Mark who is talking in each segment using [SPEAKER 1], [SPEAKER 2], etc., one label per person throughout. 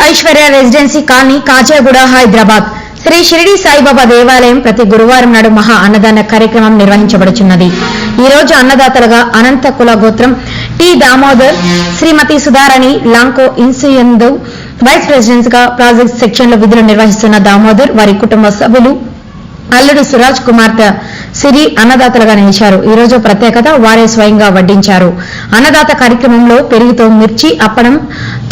[SPEAKER 1] Aishwarya residency colony Khajaguda Hyderabad Shri Shirdi Saibaba దేవాలయం ప్రతి గురువారం నాడు మహా అన్నదాన కార్యక్రమం నిర్వహించబడుచున్నది. ఈ రోజు అన్నదాతలుగా అనంత కుల గోత్రం టి దామోదర్, శ్రీమతి సుధారాణి లాంకో ఇన్సియందు, వైస్ ప్రెసిడెంట్ గా ప్రాజెక్ట్ సెక్షన్ లో విధులు నిర్వహిస్తున్న దామోదర్, వారి కుటుంబ సభ్యులు, అల్లుడు సురాజ్ కుమార్తె సిరి అన్నదాతలుగా నిలిచారు. ఈ రోజు ప్రత్యేకత వారే స్వయంగా వడ్డించారు. అన్నదాత కార్యక్రమంలో పెరుగుతో మిర్చి, అప్పడం,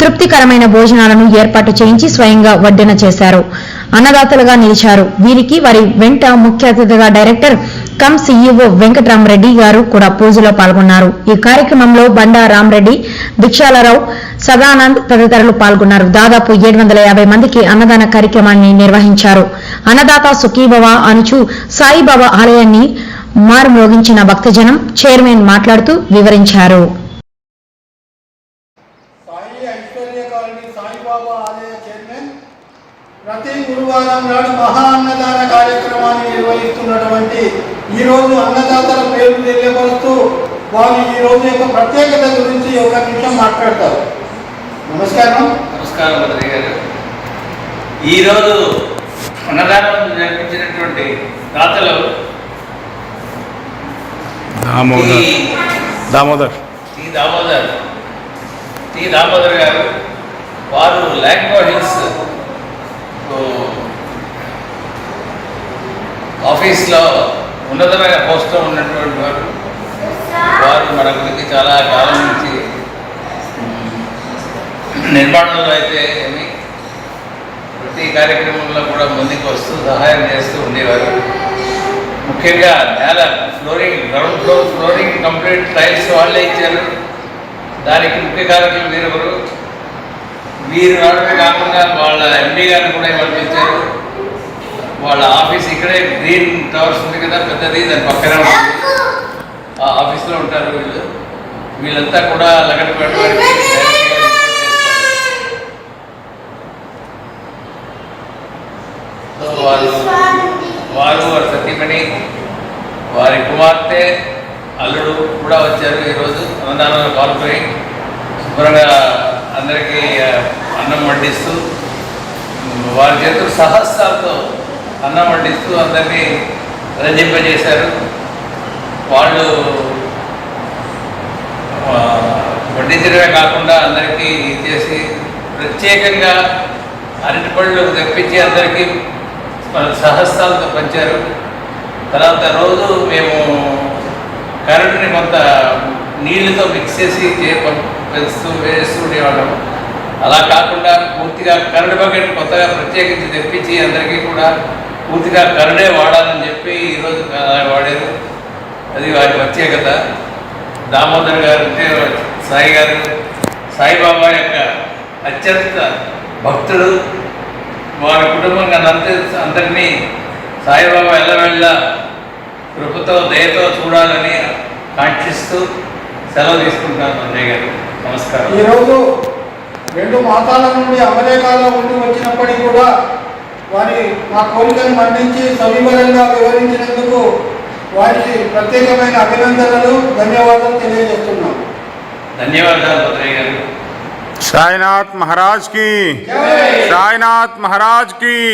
[SPEAKER 1] తృప్తికరమైన భోజనాలను ఏర్పాటు చేయించి స్వయంగా వడ్డన చేశారు. అన్నదాతలుగా నిలిచారు. వీరికి వారి వెంట ముఖ్య అతిథిగా డైరెక్టర్ కమ్ సీఈఓ వెంకటరామరెడ్డి గారు కూడా పూజలో పాల్గొన్నారు. ఈ కార్యక్రమంలో బండా రామరెడ్డి, భిక్షాలరావు, సదానంద్ తదితరులు పాల్గొన్నారు. దాదాపు 750 మందికి అన్నదాన కార్యక్రమాన్ని నిర్వహించారు. అన్నదాత సుఖీభవ అనుచు సాయిబాబా ఆలయాన్ని మారుమ్రోగించిన భక్తజనం చైర్మన్ మాట్లాడుతూ వివరించారు.
[SPEAKER 2] ప్రతి గురువారం నాడు మహా అన్నదాన కార్యక్రమాన్ని నిర్వహిస్తున్నటువంటి ఈరోజు అన్నదాతల పేరు తెలియపరుస్తూ వారు ఈ రోజు యొక్క ప్రత్యేకత గురించి ఒక నిమిషం మాట్లాడతారు. నమస్కారం.
[SPEAKER 3] నమస్కారం మంత్రి గారు. ఈరోజు అన్నదానం జరిపించినటువంటి దాతలు దామోదర్ గారు, వారు లాంకో హిల్స్ ఆఫీస్లో ఉన్నతమైన పోస్ట్లో ఉన్నటువంటి వారు మన గురించి చాలా కాలం నుంచి నిర్మాణంలో అయితే ఏమి ప్రతి కార్యక్రమంలో కూడా ముందుకు వస్తూ సహాయం చేస్తూ ఉండేవారు. ముఖ్యంగా నేల flooring, ground floor flooring complete tiles వాళ్ళే ఇచ్చారు. దానికి ముఖ్య కారకులు వీరెవరు, వీరు రావడమే కాకుండా వాళ్ళ ఎండీ గారిని కూడా పంపించారు. వాళ్ళ ఆఫీస్ ఇక్కడే గ్రీన్ టవర్స్ ఉంది కదా పెద్దది, దాని పక్కనే ఉంటుంది. ఆ ఆఫీస్లో ఉంటారు వీళ్ళంతా కూడా లగడపేట వారు వారి సతీమణి, వారి కుమార్తె, అల్లుడు కూడా వచ్చారు. ఈరోజు అన్నదానంలో పాల్గొని శుభ్రంగా అందరికీ అన్నం వడ్డిస్తూ వారి చేతులు సహస్రాలతో అన్నం వడ్డిస్తూ అందరినీ రంజింపజేశారు. వాళ్ళు వడ్డించడమే కాకుండా అందరికీ చేసి ప్రత్యేకంగా అరటిపళ్ళు తెప్పించి అందరికీ సహస్రాలతో పంచారు. తర్వాత రోజు మేము కరెంటుని కొంత నీళ్ళతో మిక్స్ చేసి పెంచుతూ వేస్తూ ఉండేవాళ్ళం. అలా కాకుండా పూర్తిగా కరెంట్ బకెట్ కొత్తగా ప్రత్యేకించి తెప్పించి అందరికీ కూడా పూర్తిగా కరెంటే వాడాలని చెప్పి ఈరోజు వాడారు. అది వారి ప్రత్యేకత. దామోదర్ గారు అంటే సాయి గారు సాయిబాబా యొక్క అత్యంత భక్తుడు. వారి కుటుంబంగా అందరినీ సాయిబాబా ఎల్లవెళ్ళ కృపతో దయతో చూడాలని కాంక్షిస్తూ సెలవు తీసుకుంటాను అన్నయ్య గారు. నమస్కారం.
[SPEAKER 2] ఈరోజు 2 మాసాల నుండి అమెరికాలో ఉండి వచ్చినప్పటికీ కూడా వారి మా కోరికను మన్నించి సవివరంగా వివరించినందుకు వారికి ప్రత్యేకమైన అభినందనలు, ధన్యవాదాలు తెలియజేస్తున్నాం.
[SPEAKER 3] ధన్యవాదాలు భద్రయ్య గారు.
[SPEAKER 4] साईनाथ महाराज की, साईनाथ महाराज की।